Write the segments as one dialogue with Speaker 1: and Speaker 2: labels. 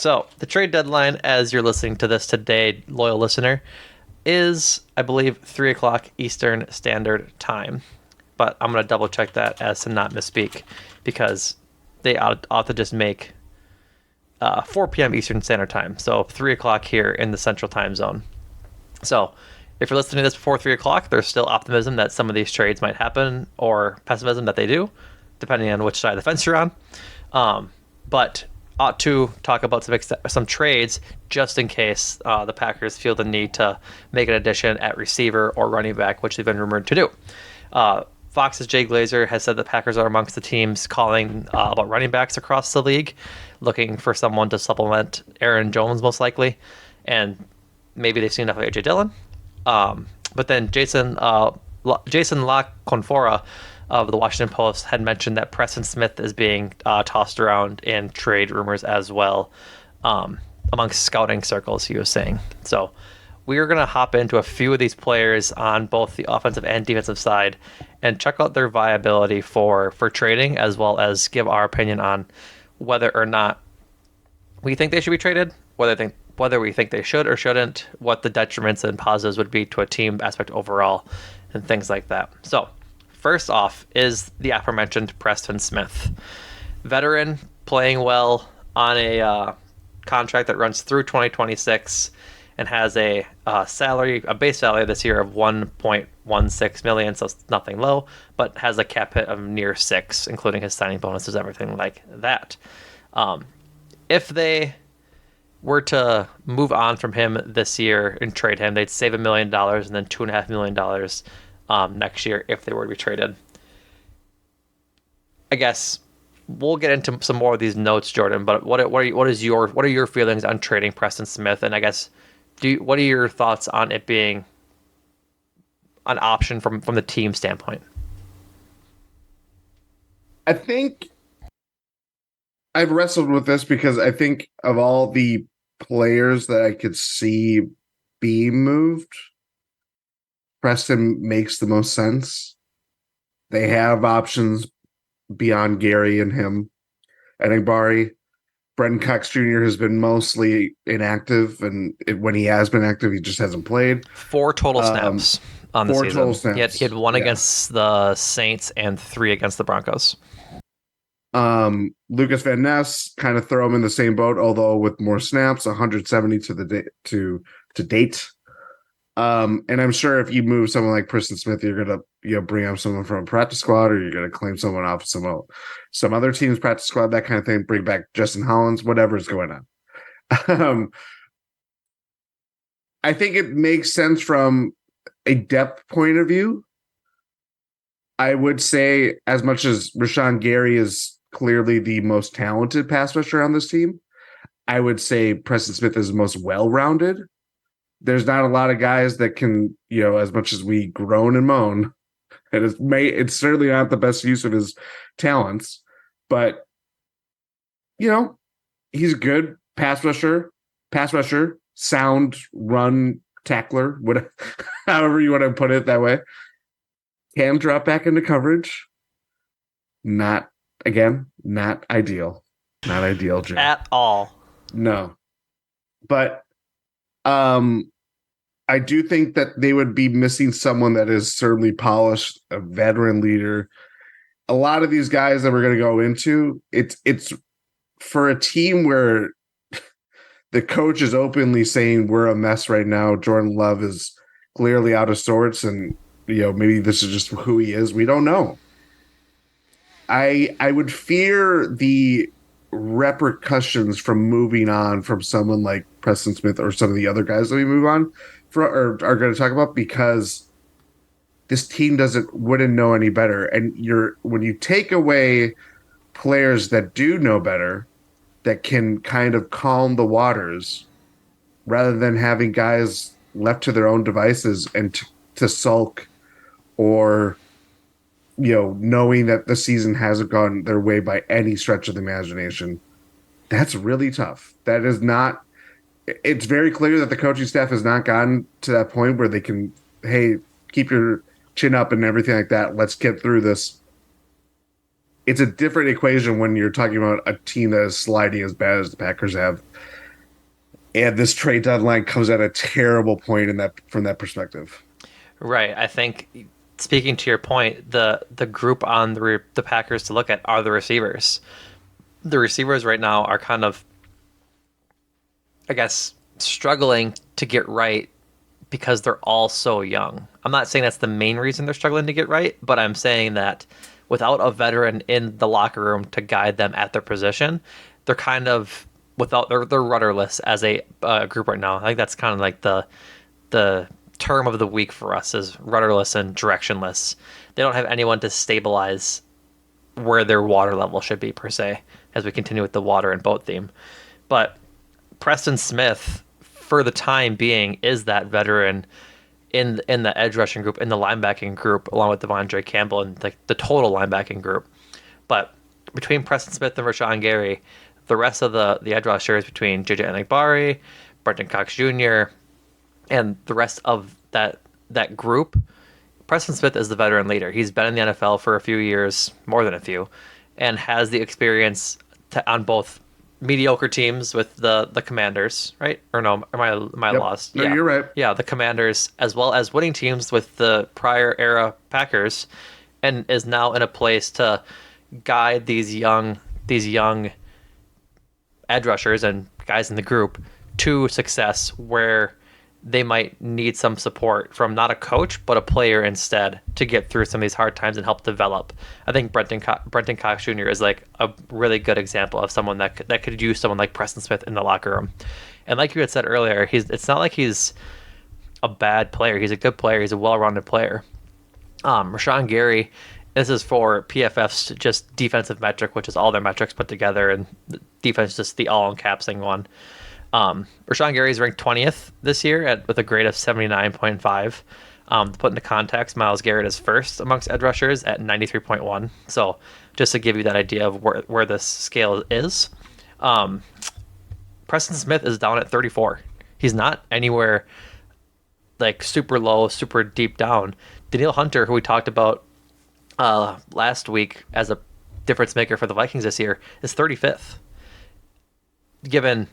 Speaker 1: So the trade deadline, as you're listening to this today, loyal listener, is I believe 3 o'clock Eastern Standard Time. But I'm gonna double check that as to not misspeak, because they ought to just make 4 p.m. Eastern Standard Time, so 3 o'clock here in the Central Time Zone. So if you're listening to this before 3 o'clock, there's still optimism that some of these trades might happen, or pessimism that they do, depending on which side of the fence you're on. But ought to talk about some trades just in case the Packers feel the need to make an addition at receiver or running back, which they've been rumored to do. Fox's Jay Glazer has said the Packers are amongst the teams calling about running backs across the league, looking for someone to supplement Aaron Jones most likely, and maybe they've seen enough of AJ Dillon. But then Jason La Confora of the Washington Post had mentioned that Preston Smith is being tossed around in trade rumors as well, amongst scouting circles, he was saying. So we are going to hop into a few of these players on both the offensive and defensive side and check out their viability for trading, as well as give our opinion on whether or not we think they should be traded, whether we think they should or shouldn't, what the detriments and positives would be to a team aspect overall, and things like that. So first off is the aforementioned Preston Smith. Veteran, playing well on a contract that runs through 2026 and has a base salary this year of $1.16 million, so it's nothing low, but has a cap hit of near 6, including his signing bonuses, everything like that. If they were to move on from him this year and trade him, they'd save $1 million and then $2.5 million next year if they were to be traded. I guess we'll get into some more of these notes, Jordan. But what are your feelings on trading Preston Smith? And I guess what are your thoughts on it being an option from the team standpoint?
Speaker 2: I think I've wrestled with this because I think of all the players that I could see being moved, Preston makes the most sense. They have options beyond Gary and him. I think Brenton Cox Jr. has been mostly inactive, and when he has been active, he just hasn't played.
Speaker 1: 4 total snaps on the season.
Speaker 2: 4 total snaps.
Speaker 1: He had 1 against the Saints and 3 against the Broncos.
Speaker 2: Lucas Van Ness, kind of throw him in the same boat, although with more snaps, 170 to date. And I'm sure if you move someone like Preston Smith, you're gonna bring up someone from a practice squad, or you're gonna claim someone off some other team's practice squad, that kind of thing. Bring back Justin Hollins, whatever's going on. I think it makes sense from a depth point of view. I would say, as much as Rashawn Gary is clearly the most talented pass rusher on this team, I would say Preston Smith is the most well-rounded. There's not a lot of guys that can, as much as we groan and moan, and it's certainly not the best use of his talents, but he's a good pass rusher, sound run tackler, whatever, however you want to put it that way. Can drop back into coverage. Not ideal. Not ideal, Jim.
Speaker 1: At all.
Speaker 2: No. But I do think that they would be missing someone that is certainly polished, a veteran leader. A lot of these guys that we're going to go into, it's for a team where the coach is openly saying we're a mess right now. Jordan Love is clearly out of sorts, and maybe this is just who he is. We don't know. I would fear the repercussions from moving on from someone like Preston Smith or some of the other guys that we move on or are going to talk about, because this team wouldn't know any better. And when you take away players that do know better, that can kind of calm the waters, rather than having guys left to their own devices and to sulk, or knowing that the season hasn't gone their way by any stretch of the imagination, that's really tough. That is not. It's very clear that the coaching staff has not gotten to that point where they can, hey, keep your chin up and everything like that. Let's get through this. it's a different equation when you're talking about a team that is sliding as bad as the Packers have. And this trade deadline comes at a terrible point in that from that perspective.
Speaker 1: Right. I think speaking to your point, the group on the Packers to look at are the receivers. The receivers right now are kind of, I guess, struggling to get right because they're all so young. I'm not saying that's the main reason they're struggling to get right, but I'm saying that without a veteran in the locker room to guide them at their position, they're kind of they're rudderless as a group right now. I think that's kind of like the term of the week for us is rudderless and directionless. They don't have anyone to stabilize where their water level should be per se as we continue with the water and boat theme. But Preston Smith, for the time being, is that veteran in the edge rushing group, in the linebacking group, along with Devondre Campbell and the total linebacking group. But between Preston Smith and Rashawn Gary, the rest of the edge rushers between JJ Enagbari, Brenton Cox Jr., and the rest of that group, Preston Smith is the veteran leader. He's been in the NFL for a few years, more than a few, and has the experience on both mediocre teams with the Commanders, right? Or no, am I
Speaker 2: Yep.
Speaker 1: lost?
Speaker 2: No,
Speaker 1: Yeah,
Speaker 2: you're right.
Speaker 1: yeah, the Commanders, as well as winning teams with the prior era Packers, and is now in a place to guide these young edge rushers and guys in the group to success where they might need some support from not a coach but a player instead to get through some of these hard times and help develop. I think Brenton Cox Jr. is like a really good example of someone that could use someone like Preston Smith in the locker room. And like you had said earlier, it's not like he's a bad player. He's a good player. He's a well-rounded player. Rashawn Gary, this is for PFF's just defensive metric, which is all their metrics put together, and the defense just the all-encompassing one. Rashawn Gary is ranked 20th this year with a grade of 79.5. To put into context, Myles Garrett is first amongst edge rushers at 93.1. So just to give you that idea of where this scale is. Preston Smith is down at 34. He's not anywhere like super low, super deep down. Danielle Hunter, who we talked about last week as a difference maker for the Vikings this year, is 35th. Given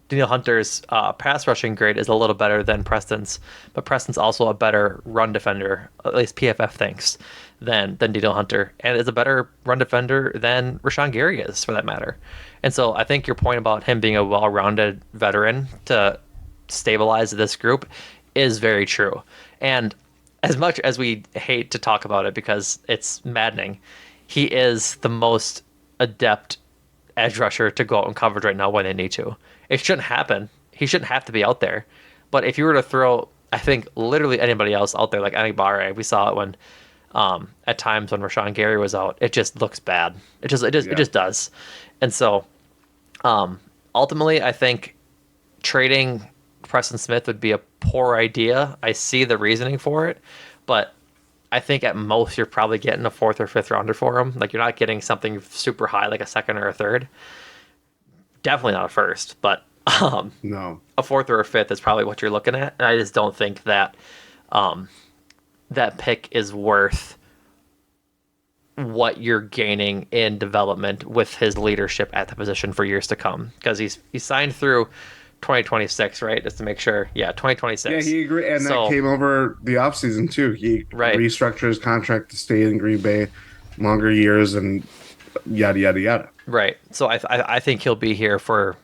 Speaker 1: Danielle Hunter's pass rushing grade is a little better than Preston's, but Preston's also a better run defender, at least PFF thinks, than Danielle Hunter, and is a better run defender than Rashawn Gary is, for that matter. And so I think your point about him being a well-rounded veteran to stabilize this group is very true. And as much as we hate to talk about it because it's maddening, he is the most adept edge rusher to go out in coverage right now when they need to. It shouldn't happen. He shouldn't have to be out there. But if you were to throw, I think, literally anybody else out there, like Anigbare, we saw it when, at times when Rashawn Gary was out, it just looks bad. It just does. And so, ultimately, I think trading Preston Smith would be a poor idea. I see the reasoning for it, but I think at most you're probably getting a fourth or fifth rounder for him. Like you're not getting something super high like a second or a third. Definitely not a first, but
Speaker 2: No.
Speaker 1: a fourth or a fifth is probably what you're looking at. And I just don't think that that pick is worth what you're gaining in development with his leadership at the position for years to come. Because he's signed through 2026, right? Just to make sure. Yeah, 2026.
Speaker 2: Yeah, he agreed. And
Speaker 1: So-
Speaker 2: that came over the offseason, too. He
Speaker 1: Right.
Speaker 2: restructured his contract to stay in Green Bay longer years and yada, yada, yada.
Speaker 1: Right. So I think he'll be here for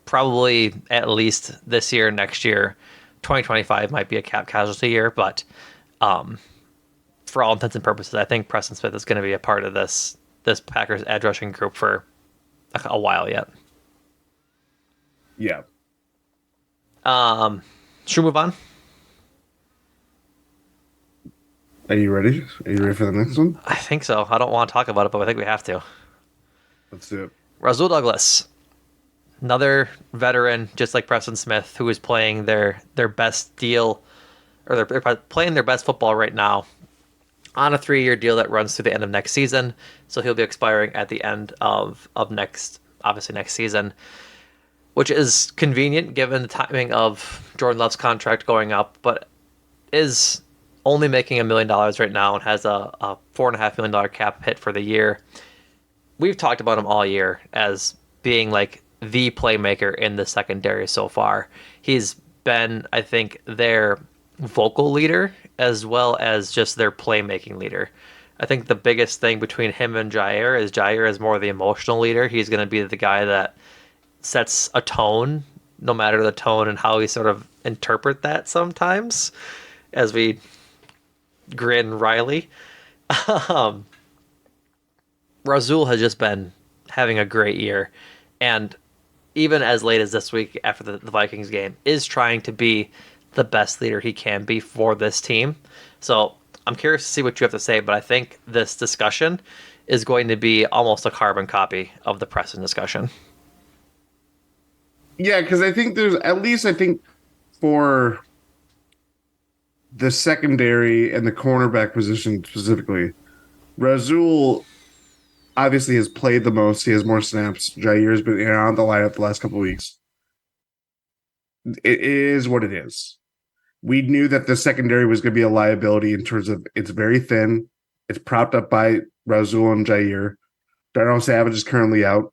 Speaker 1: probably at least this year, next year. 2025 might be a cap casualty year, but for all intents and purposes, I think Preston Smith is going to be a part of this Packers edge rushing group for a while yet.
Speaker 2: Yeah.
Speaker 1: Should we move on?
Speaker 2: Are you ready? Are you ready for the next one?
Speaker 1: I think so. I don't want to talk about it, but I think we have to.
Speaker 2: Let's do it.
Speaker 1: Rasul Douglas, another veteran, just like Preston Smith, who is playing their best deal, or they're playing their best football right now on a 3-year deal that runs through the end of next season. So he'll be expiring at the end of next season, which is convenient given the timing of Jordan Love's contract going up, but is only making $1 million right now and has a $4.5 million cap hit for the year. We've talked about him all year as being like the playmaker in the secondary so far. He's been, I think, their vocal leader as well as just their playmaking leader. I think the biggest thing between him and Jair is more the emotional leader. He's going to be the guy that sets a tone, no matter the tone and how we sort of interpret that sometimes, as we grin Riley. Um, Razul has just been having a great year, and even as late as this week after the Vikings game, is trying to be the best leader he can be for this team. So I'm curious to see what you have to say, but I think this discussion is going to be almost a carbon copy of the Preston discussion.
Speaker 2: Yeah, because I think there's at least I think for the secondary and the cornerback position specifically, Razul obviously has played the most. He has more snaps. Jair's been on the lineup the last couple of weeks. It is what it is. We knew that the secondary was going to be a liability in terms of it's very thin. It's propped up by Razul and Jair. Darnell Savage is currently out.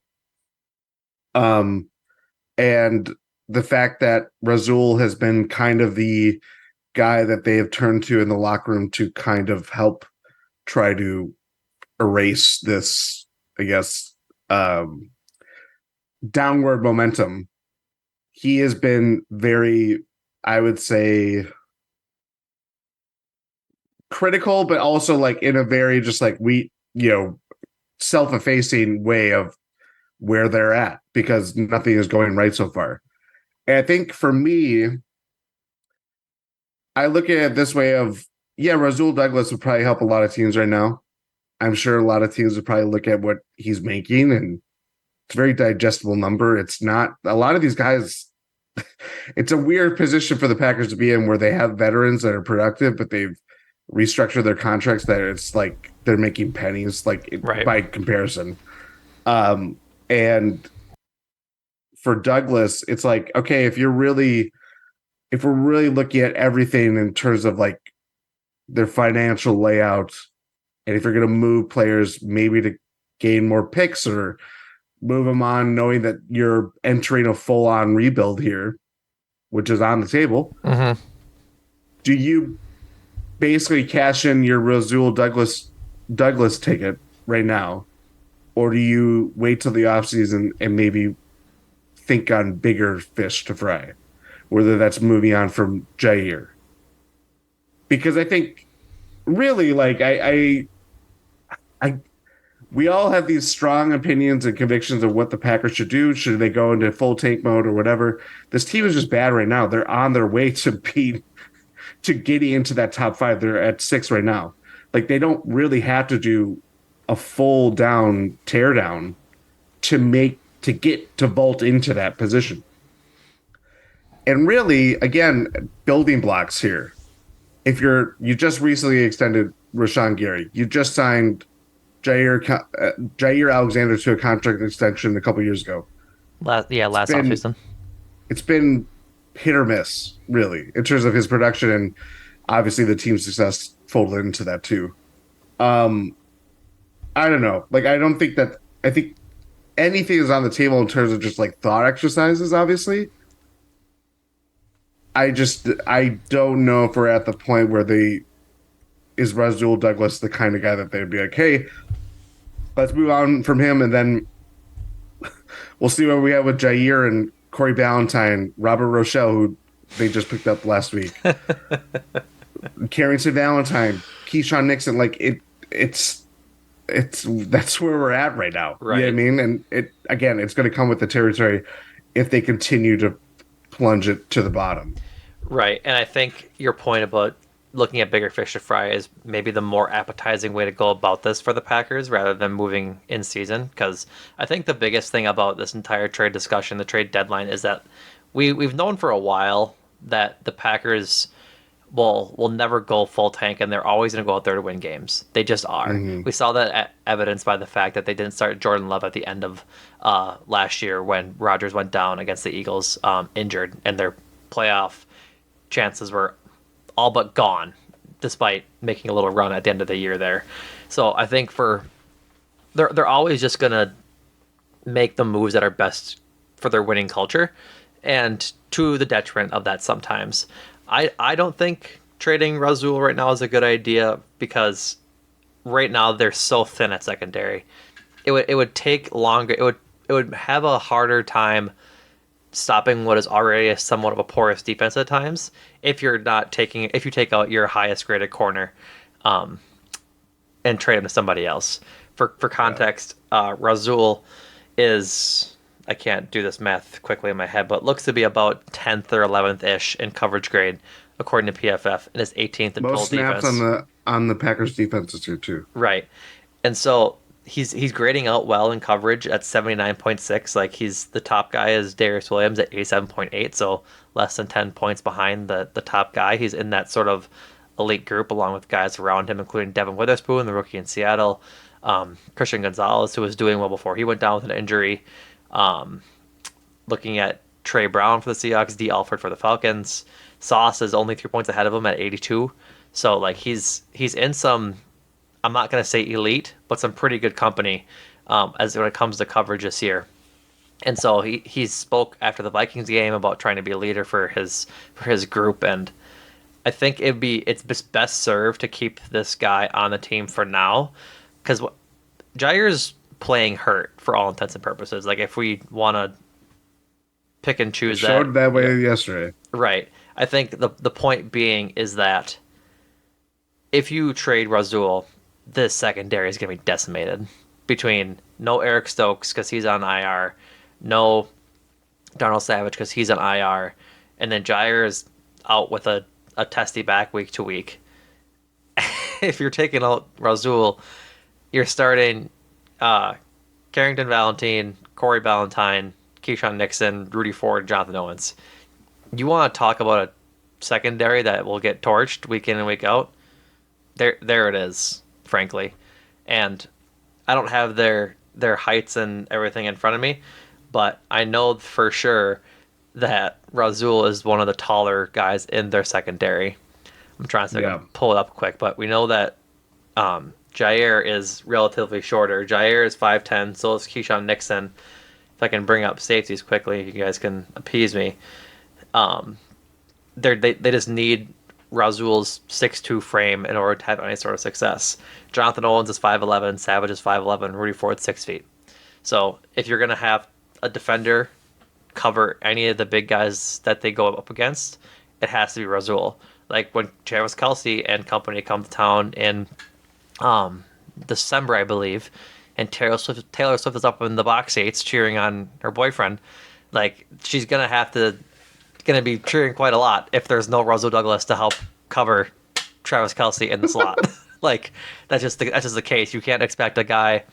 Speaker 2: Um, and the fact that Razul has been kind of the guy that they have turned to in the locker room to kind of help try to erase this, I guess, downward momentum. He has been very, I would say, critical, but also like in a very just like self-effacing way of where they're at because nothing is going right so far. And I think for me, I look at it this way of, yeah, Razul Douglas would probably help a lot of teams right now. I'm sure a lot of teams would probably look at what he's making and it's a very digestible number. It's not a lot of these guys. It's a weird position for the Packers to be in where they have veterans that are productive, but they've restructured their contracts that it's like they're making pennies
Speaker 1: Right.
Speaker 2: by comparison. And for Douglas, it's like, okay, if we're really looking at everything in terms of like their financial layout, and if you're going to move players maybe to gain more picks or move them on, knowing that you're entering a full-on rebuild here, which is on the table, do you basically cash in your Razul Douglas ticket right now, or do you wait till the offseason and maybe think on bigger fish to fry, whether that's moving on from Jair? Because I think really, like I we all have these strong opinions and convictions of what the Packers should do. Should they go into full tank mode or whatever? This team is just bad right now. They're on their way to getting into that top five. They're at 6 right now. Like they don't really have to do a full down tear down to get to vault into that position. And really, again, building blocks here. If you just recently extended Rashawn Gary, you just signed Jair Alexander to a contract extension a couple years ago.
Speaker 1: Last
Speaker 2: Been
Speaker 1: offseason.
Speaker 2: it's been hit or miss, really, in terms of his production and obviously the team's success folded into that too. Um, I don't know. Like I think anything is on the table in terms of just like thought exercises, obviously. I don't know if we're at the point where they is Razul Douglas the kind of guy that they'd be like, hey, let's move on from him and then we'll see what we have with Jair and Corey Ballantyne, Robert Rochelle, who they just picked up last week. Carrington Valentine, Keyshawn Nixon, like it's that's where we're at right now.
Speaker 1: Right.
Speaker 2: You know what I mean? And it's going to come with the territory if they continue to plunge it to the bottom.
Speaker 1: Right. And I think your point about looking at bigger fish to fry is maybe the more appetizing way to go about this for the Packers rather than moving in season. Because I think the biggest thing about this entire trade discussion, the trade deadline, is that we've known for a while that the Packers will never go full tank and they're always going to go out there to win games. They just are.
Speaker 2: Mm-hmm.
Speaker 1: We saw that evidenced by the fact that they didn't start Jordan Love at the end of last year when Rodgers went down against the Eagles injured and their playoff chances were all but gone despite making a little run at the end of the year there. So I think they're always just gonna make the moves that are best for their winning culture, and to the detriment of that sometimes. I don't think trading Razul right now is a good idea because right now they're so thin at secondary. It would take longer. It would have a harder time stopping what is already a somewhat of a porous defense at times if you take out your highest graded corner, um, and trade him to somebody else. For
Speaker 2: Yeah.
Speaker 1: context, Razul is, I can't do this math quickly in my head, but looks to be about 10th or 11th ish in coverage grade according to PFF, and is 18th in total
Speaker 2: Most snaps on
Speaker 1: defense.
Speaker 2: the Packers defense this year too.
Speaker 1: Right. And so he's grading out well in coverage at 79.6. Like, he's the top guy is Darius Williams at 87.8, so less than 10 points behind the top guy. He's in that sort of elite group along with guys around him, including Devin Witherspoon, the rookie in Seattle, Christian Gonzalez, who was doing well before he went down with an injury. Um, Looking at Trey Brown for the Seahawks, D. Alford for the Falcons. Sauce is only 3 points ahead of him at 82. So like he's in some, I'm not gonna say elite, but some pretty good company, as when it comes to coverage this year. And so he spoke after the Vikings game about trying to be a leader for his group, and I think it's best served to keep this guy on the team for now, because Jair's playing hurt for all intents and purposes. Like, if we want to pick and
Speaker 2: It
Speaker 1: choose that,
Speaker 2: showed that
Speaker 1: yeah,
Speaker 2: way yesterday.
Speaker 1: right. I think the point being is that if you trade Razul, this secondary is going to be decimated between no Eric Stokes because he's on IR, no Darnell Savage because he's on IR, and then Jair is out with a testy back week to week. If you're taking out Razul, you're starting Carrington Valentine, Corey Ballantyne, Keyshawn Nixon, Rudy Ford, Jonathan Owens. You want to talk about a secondary that will get torched week in and week out? There it is, frankly. And I don't have their heights and everything in front of me, but I know for sure that Razul is one of the taller guys in their secondary. I'm trying to
Speaker 2: Yeah.
Speaker 1: pull it up quick, but we know that Jair is relatively shorter. Jair is 5'10", so is Keyshawn Nixon. If I can bring up safeties quickly, you guys can appease me. Um, they just need Razul's 6'2" frame in order to have any sort of success. Jonathan Owens is 5'11", Savage is 5'11", Rudy Ford's 6 feet. So if you're gonna have a defender cover any of the big guys that they go up against, it has to be Razul. Like when Travis Kelsey and company come to town in December, I believe, and Taylor Swift is up in the box seats cheering on her boyfriend. Like, she's gonna be cheering quite a lot if there's no Russell Douglas to help cover Travis Kelsey in the slot. Like, that's just the case. You can't expect a guy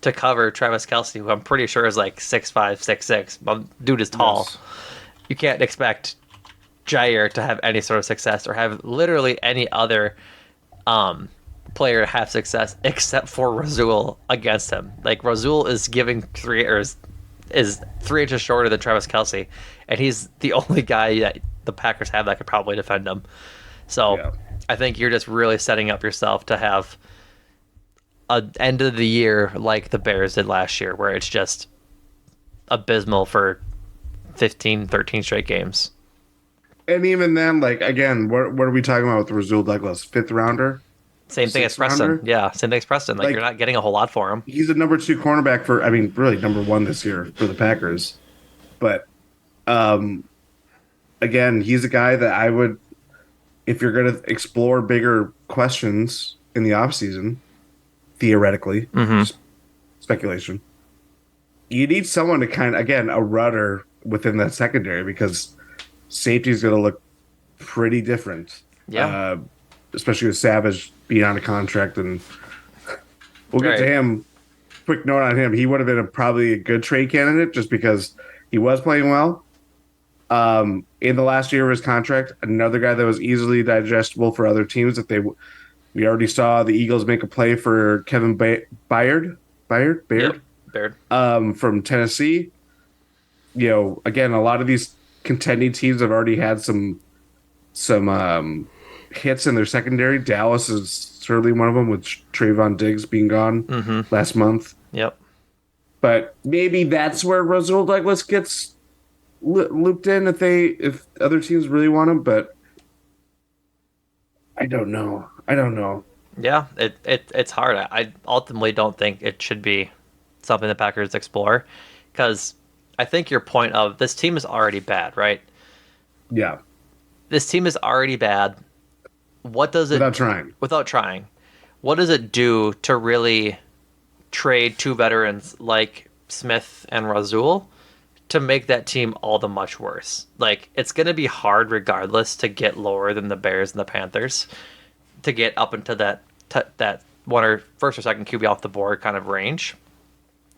Speaker 1: to cover Travis Kelsey, who I'm pretty sure is like 6'5", 6'6". Dude is tall.
Speaker 2: Yes.
Speaker 1: You can't expect Jair to have any sort of success or have literally any other player to have success except for Razul against him. Like, Razul is giving is 3 inches shorter than Travis Kelsey, and he's the only guy that the Packers have that could probably defend him. So
Speaker 2: Yeah.
Speaker 1: I think you're just really setting up yourself to have a end of the year like the Bears did last year, where it's just abysmal for 15, 13 straight games.
Speaker 2: And even then, like again, what are we talking about with Razul Douglas? Fifth rounder,
Speaker 1: Same thing as
Speaker 2: sixth
Speaker 1: Preston.
Speaker 2: rounder?
Speaker 1: Yeah, same thing as Preston. Like, you're
Speaker 2: Like
Speaker 1: not getting a whole lot for him.
Speaker 2: he's a number two cornerback for I mean, really number one this year for the Packers. But um again, he's a guy that I would if you're gonna explore bigger questions in the offseason, theoretically,
Speaker 1: Mm-hmm.
Speaker 2: just speculation. You need someone to kind of again a rudder within that secondary because safety is going to look pretty different,
Speaker 1: Yeah.
Speaker 2: especially with Savage being on a contract. And we'll get to
Speaker 1: Right.
Speaker 2: him. Quick note on him: he would have been probably a good trade candidate just because he was playing well. In the last year of his contract, another guy that was easily digestible for other teams. We already saw the Eagles make a play for Kevin Byard, Byard,
Speaker 1: Yep.
Speaker 2: Baird,
Speaker 1: Baird.
Speaker 2: from Tennessee. You know, again, a lot of these contending teams have already had some hits in their secondary. Dallas is certainly one of them, with Trayvon Diggs being gone
Speaker 1: Mm-hmm.
Speaker 2: last month.
Speaker 1: Yep.
Speaker 2: But maybe that's where Roosevelt Douglas gets looped in if other teams really want him. But I don't know. I don't know.
Speaker 1: Yeah, it's hard. I ultimately don't think it should be something the Packers explore, because I think your point of this team is already bad, right?
Speaker 2: Yeah,
Speaker 1: This team is already bad. What does it,
Speaker 2: without trying.
Speaker 1: without trying, what does it do to really trade two veterans like Smith and Razul to make that team all the much worse? Like, it's going to be hard regardless to get lower than the Bears and the Panthers, to get up into that one or first or second QB off the board kind of range.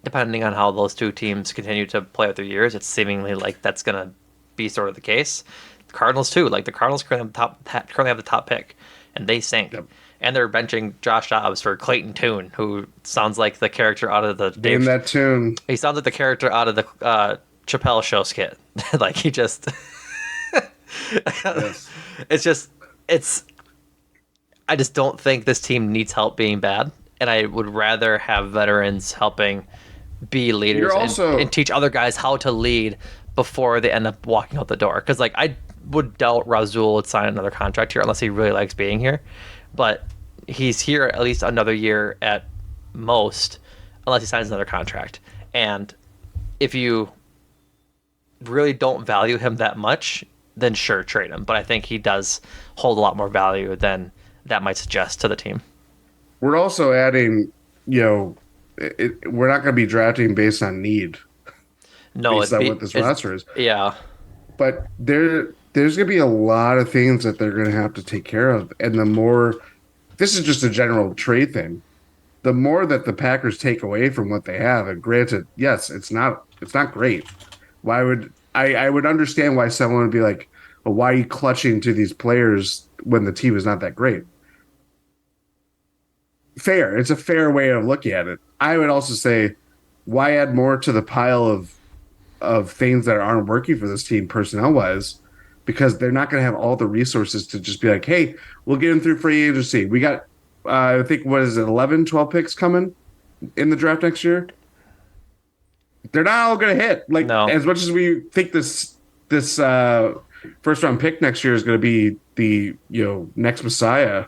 Speaker 1: Depending on how those two teams continue to play out their years, it's seemingly like that's going to be sort of the case. The Cardinals too, like the Cardinals currently have the top pick, and they stink.
Speaker 2: Yep.
Speaker 1: And they're benching Josh Dobbs for Clayton Tune, who sounds like the character out of the
Speaker 2: Name that tune.
Speaker 1: He sounds like the character out of the Chappelle Show skit. Like he just,
Speaker 2: Yes.
Speaker 1: it's just, it's. I just don't think this team needs help being bad, and I would rather have veterans helping be leaders
Speaker 2: You're also
Speaker 1: and teach other guys how to lead before they end up walking out the door. Because like I would doubt Razul would sign another contract here unless he really likes being here, but he's here at least another year at most, unless he signs another contract. And if you really don't value him that much, then sure, trade him. But I think he does hold a lot more value than that might suggest to the team.
Speaker 2: we're also adding, we're not going to be drafting based on need,
Speaker 1: No,
Speaker 2: based on what this roster is.
Speaker 1: yeah,
Speaker 2: But there's going to be a lot of things that they're going to have to take care of, and the more, this is just a general trade thing. The more that the Packers take away from what they have, and granted, yes, it's not great. Why would I would understand why someone would be like, well, why are you clutching to these players when the team is not that great? Fair. It's a fair way of looking at it. I would also say, why add more to the pile of things that aren't working for this team personnel wise? Because they're not going to have all the resources to just be like, hey, we'll get them through free agency. We got, I think, what is it, 11, 12 picks coming in the draft next year? They're not all going to hit. Like,
Speaker 1: no,
Speaker 2: as much as we think this first round pick next year is going to be the next Messiah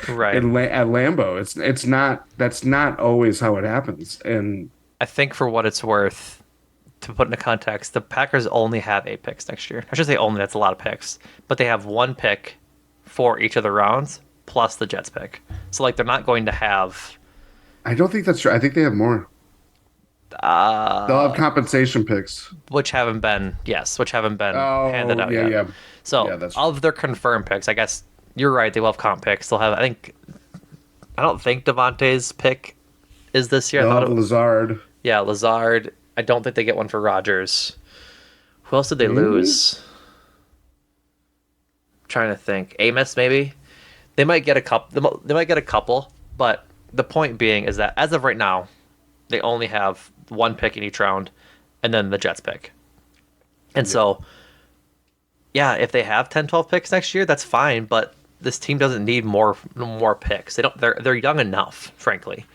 Speaker 1: right.
Speaker 2: at Lambeau. It's not. That's not always how it happens. And
Speaker 1: I think for what it's worth, to put into context, the Packers only have 8 picks next year. I should say only, that's a lot of picks. But they have 1 pick for each of the rounds, plus the Jets pick. So, like, they're not going to have...
Speaker 2: I don't think that's true. I think they have more. They'll have compensation picks.
Speaker 1: Which haven't been handed out
Speaker 2: yeah,
Speaker 1: yet.
Speaker 2: yeah.
Speaker 1: So,
Speaker 2: Yeah, that's
Speaker 1: of their confirmed picks, I guess you're right, they will have comp picks. They'll have, I don't think Devontae's pick is this year.
Speaker 2: They'll have Lazard.
Speaker 1: Yeah, Lazard. I don't think they get one for Rodgers. Who else did they lose? I'm trying to think. Amos, maybe. They might get a couple. They might get a couple. But the point being is that as of right now, they only have 1 pick in each round, and then the Jets pick. And so, yeah, if they have 10, 12 picks next year, that's fine. But this team doesn't need more picks. They don't. They're young enough, frankly.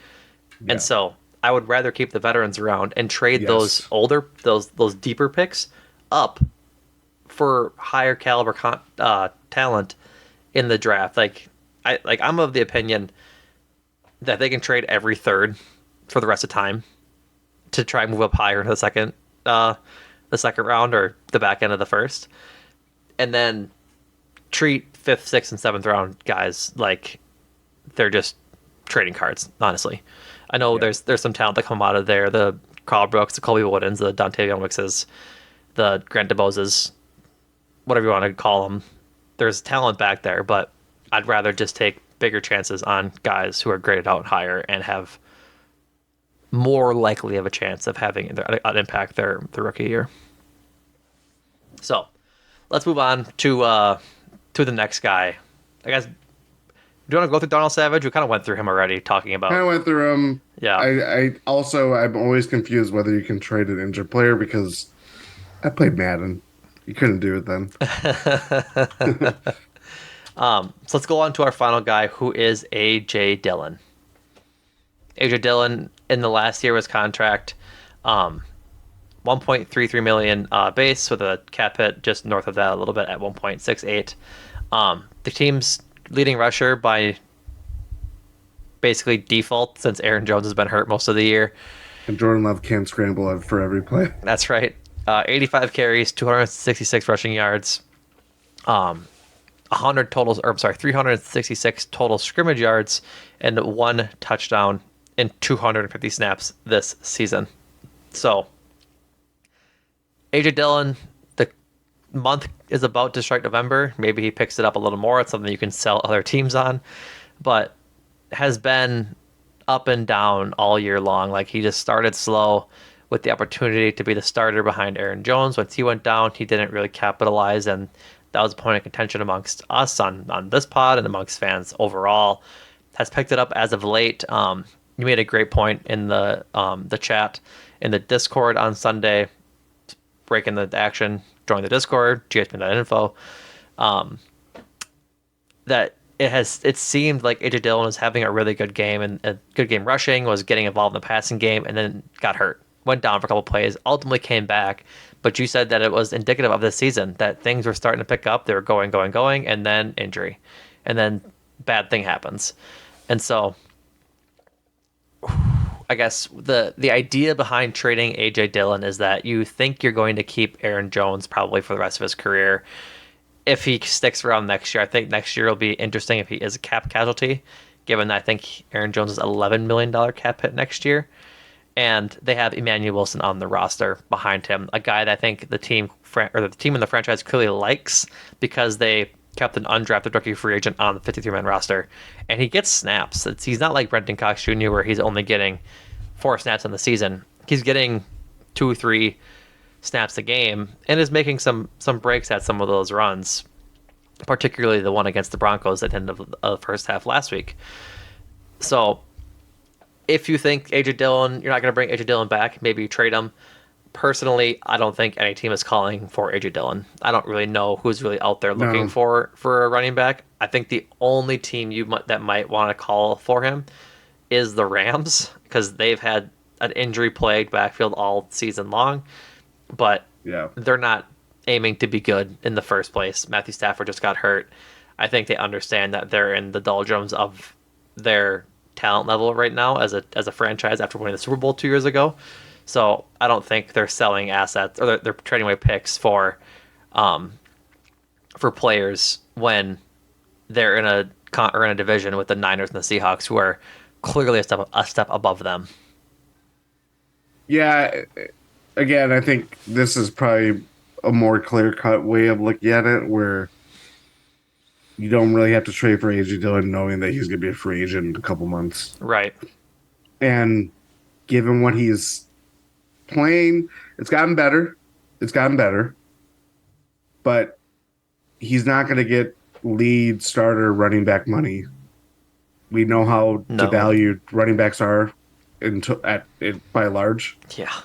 Speaker 2: Yeah.
Speaker 1: And so I would rather keep the veterans around and trade
Speaker 2: Yes.
Speaker 1: those deeper picks up for higher caliber talent in the draft. I'm of the opinion that they can trade every third for the rest of time to try and move up higher into the second round or the back end of the first, and then treat 5th, 6th, and 7th round guys like they're just trading cards. Honestly, I know there's some talent that come out of there. The Carl Brooks, the Colby Woodens, the Dontavion Wickses, the Grant DeBoses, whatever you want to call them. There's talent back there, but I'd rather just take bigger chances on guys who are graded out higher and have more likely of a chance of having an impact their rookie year. So let's move on to the next guy. I guess. Do you want to go through Donald Savage? We kind of went through him already, talking about.
Speaker 2: I went through them.
Speaker 1: Yeah.
Speaker 2: I'm always confused whether you can trade an injured player because I played Madden. You couldn't do it then.
Speaker 1: So let's go on to our final guy, who is AJ Dillon. AJ Dillon in the last year of his contract, 1.33 million base with a cap hit just north of that a little bit at 1.68. The team's leading rusher by basically default since Aaron Jones has been hurt most of the year.
Speaker 2: And Jordan Love can't scramble for every play.
Speaker 1: That's right. 85 carries, 266 rushing yards, 100 totals, or I'm sorry, 366 total scrimmage yards, and one touchdown in 250 snaps this season. So, AJ Dillon, the month is about to strike November. Maybe he picks it up a little more. It's something you can sell other teams on, but has been up and down all year long. Like he just started slow with the opportunity to be the starter behind Aaron Jones. Once he went down, he didn't really capitalize, and that was a point of contention amongst us on this pod and amongst fans overall. Has picked it up as of late. You made a great point in the chat in the Discord on Sunday, breaking the action. Join the Discord, gsp.info. That it seemed like AJ Dillon was having a really good game and a good game rushing, was getting involved in the passing game, and then got hurt. Went down for a couple plays, ultimately came back. But you said that it was indicative of this season, that things were starting to pick up. They were going, and then injury. And then bad thing happens. And so I guess the idea behind trading AJ Dillon is that you think you're going to keep Aaron Jones probably for the rest of his career. If he sticks around next year, I think next year will be interesting if he is a cap casualty, given that I think Aaron Jones is $11 million cap hit next year. And they have Emmanuel Wilson on the roster behind him, a guy that I think the team in the franchise clearly likes because they kept an undrafted rookie free agent on the 53-man roster, and he gets snaps. He's not like Brenton Cox Jr., where he's only getting 4 snaps in the season. He's getting 2-3 snaps a game and is making some breaks at some of those runs, particularly the one against the Broncos at the end of the first half last week. So if you think AJ Dillon, you're not going to bring AJ Dillon back, maybe you trade him. Personally, I don't think any team is calling for AJ Dillon. I don't really know who's really out there looking for a running back. I think the only team that might want to call for him is the Rams, because they've had an injury-plagued backfield all season long, but they're not aiming to be good in the first place. Matthew Stafford just got hurt. I think they understand that they're in the doldrums of their talent level right now as a franchise after winning the Super Bowl 2 years ago. So I don't think they're selling assets or they're trading away picks for players when they're in a division with the Niners and the Seahawks, who are clearly a step above them.
Speaker 2: Yeah, again, I think this is probably a more clear-cut way of looking at it, where you don't really have to trade for AJ Dillon knowing that he's going to be a free agent in a couple months.
Speaker 1: Right.
Speaker 2: And given what he's playing, it's gotten better. But he's not going to get lead starter running back money. We know how devalued running backs are by large.
Speaker 1: Yeah.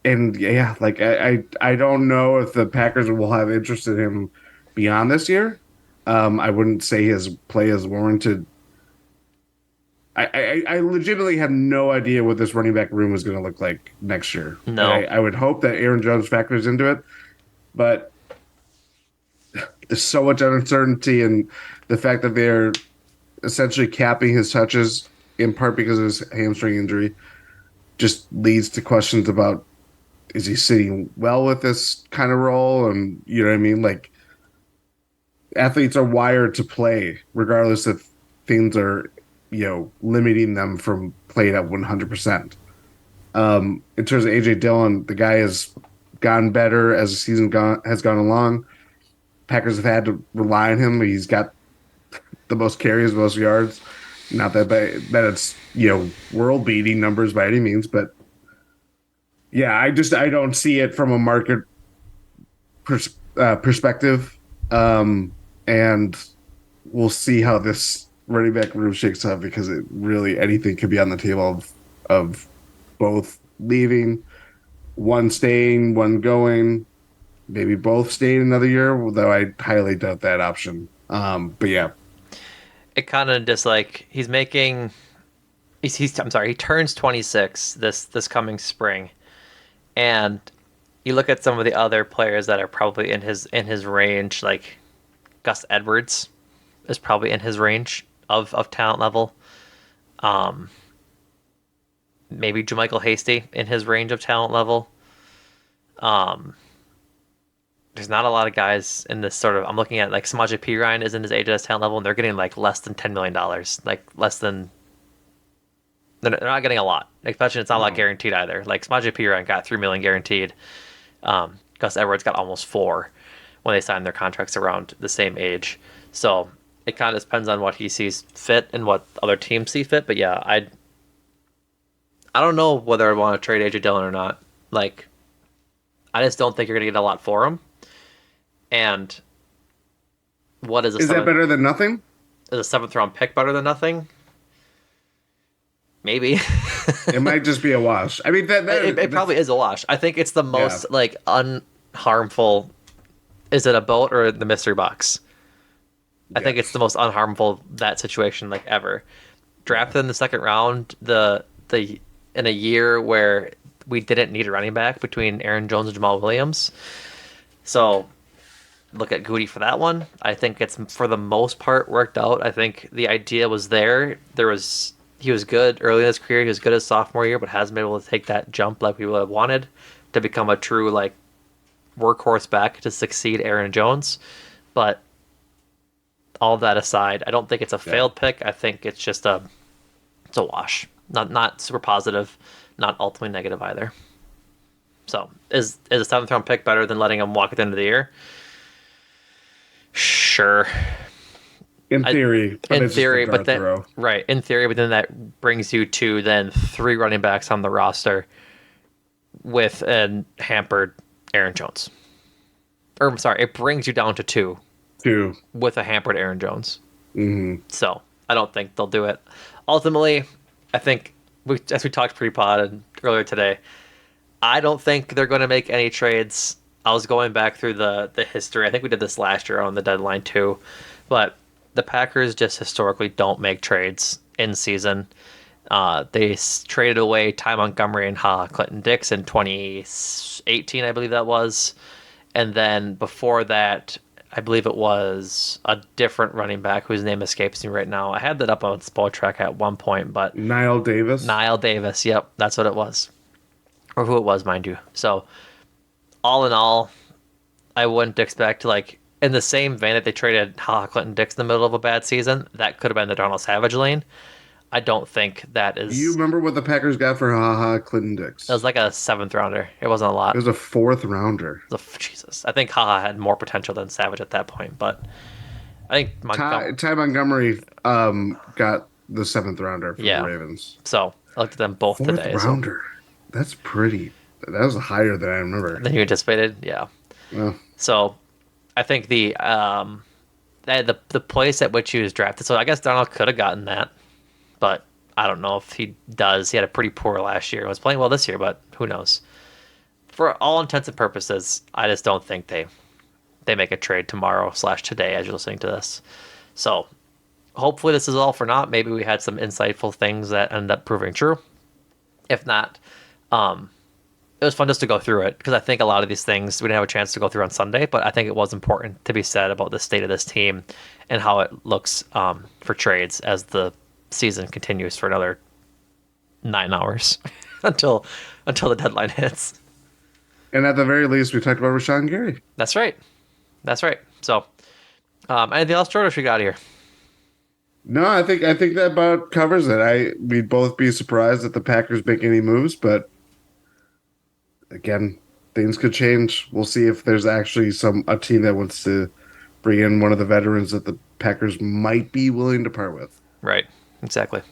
Speaker 2: And yeah, like I don't know if the Packers will have interest in him beyond this year. I wouldn't say his play is warranted. I legitimately have no idea what this running back room is going to look like next year.
Speaker 1: No.
Speaker 2: I would hope that Aaron Jones factors into it, but there's so much uncertainty, and the fact that they're essentially capping his touches in part because of his hamstring injury just leads to questions about, is he sitting well with this kind of role? And you know what I mean? Like, athletes are wired to play regardless if things are, limiting them from playing at 100%. In terms of AJ Dillon, the guy has gotten better as the season has gone along. Packers have had to rely on him. He's got the most carries, most yards. Not that it's world beating numbers by any means, but yeah, I don't see it from a market perspective, and we'll see how this running back room shakes up, because it really, anything could be on the table of both leaving, one staying, one going. maybe both stay another year, though I highly doubt that option. But yeah,
Speaker 1: It kind of just like he's making. He's I'm sorry. He turns 26 this coming spring, and you look at some of the other players that are probably in his range, like Gus Edwards is probably in his range of talent level. Um, Maybe Jermichael Hasty in his range of talent level. Um, there's not a lot of guys in this sort of. I'm looking at like Samaje Perine is in his age at his talent level, and they're getting like less than $10 million, like less than. They're not getting a lot. Especially it's not a lot
Speaker 2: no.
Speaker 1: guaranteed either. Like Samaje Perine got $3 million guaranteed. Gus Edwards got almost four when they signed their contracts around the same age. So it kind of depends on what he sees fit and what other teams see fit. But yeah, I don't know whether I want to trade AJ Dillon or not. Like, I just don't think you're gonna get a lot for him. And what is a
Speaker 2: Is that
Speaker 1: seventh
Speaker 2: better than nothing?
Speaker 1: is a seventh round pick better than nothing? Maybe.
Speaker 2: It might just be a wash. I mean
Speaker 1: It
Speaker 2: that's
Speaker 1: probably is a wash. I think it's the
Speaker 2: yeah.
Speaker 1: most like unharmful. Is it a boat or the mystery box? I think it's the
Speaker 2: Yes.
Speaker 1: most unharmful that situation like ever. Drafted in the second round, the in a year where we didn't need a running back between Aaron Jones and Jamal Williams. So look at Goody for that one. I think it's for the most part worked out. I think the idea was there. He was good early in his career. He was good his sophomore year, but hasn't been able to take that jump like we would have wanted to become a true like workhorse back to succeed Aaron Jones. But all that aside, I don't think it's a
Speaker 2: Yeah.
Speaker 1: failed pick. I think it's a wash. Not super positive, not ultimately negative either. So is a seventh round pick better than letting him walk at the end of the year? Sure,
Speaker 2: In theory, but
Speaker 1: in
Speaker 2: it's just a
Speaker 1: theory, but
Speaker 2: dart
Speaker 1: then
Speaker 2: throw.
Speaker 1: right in theory, but then that brings you to then three running backs on the roster with an hampered Aaron Jones. Or I'm sorry, it brings you down to two
Speaker 2: Too.
Speaker 1: with a hampered Aaron Jones.
Speaker 2: Hmm.
Speaker 1: So I don't think they'll do it. Ultimately, I think as we talked pre-pod and earlier today, I don't think they're going to make any trades. I was going back through the history. I think we did this last year on the deadline too, but the Packers just historically don't make trades in season. Traded away Ty Montgomery and Clinton Dix in 2018, I believe that was, and then before that, I believe it was a different running back whose name escapes me right now. I had that up on Spot Track at one point, but
Speaker 2: Niall Davis.
Speaker 1: Niall Davis. Yep, that's what it was, or who it was, mind you. So all in all, I wouldn't expect like in the same vein that they traded Clinton Dix in the middle of a bad season. That could have been the Darnell Savage lane. I don't think that
Speaker 2: Do you
Speaker 1: is.
Speaker 2: remember what the Packers got for Clinton
Speaker 1: It
Speaker 2: Dix?
Speaker 1: was like a seventh rounder. It wasn't a
Speaker 2: It
Speaker 1: lot.
Speaker 2: was a fourth rounder.
Speaker 1: Jesus. I think had more potential than Savage at that point, but I think Montgomery.
Speaker 2: Ty Montgomery got the seventh rounder from the
Speaker 1: Yeah.
Speaker 2: Ravens.
Speaker 1: So I looked at them both
Speaker 2: Fourth
Speaker 1: today. So
Speaker 2: rounder. That's pretty. That was higher than I remember.
Speaker 1: than you anticipated. Yeah.
Speaker 2: Well,
Speaker 1: So I think the place at which he was drafted. So I guess Donald could have gotten that, but I don't know if he does. He had a pretty poor last year. He was playing well this year, but who knows? For all intents and purposes, I just don't think they make a trade tomorrow/today as you're listening to this. So hopefully this is all for naught. Maybe we had some insightful things that end up proving true. If not, it was fun just to go through it because I think a lot of these things we didn't have a chance to go through on Sunday, but I think it was important to be said about the state of this team and how it looks for trades as the season continues for another 9 hours until the deadline hits.
Speaker 2: and at the very least, we talked about Rashawn Gary.
Speaker 1: That's right. That's right. So, anything else, Jordan? We got here.
Speaker 2: No, I think that about covers it. We'd both be surprised if the Packers make any moves, but again, things could change. We'll see if there's actually a team that wants to bring in one of the veterans that the Packers might be willing to part with.
Speaker 1: Right. Exactly.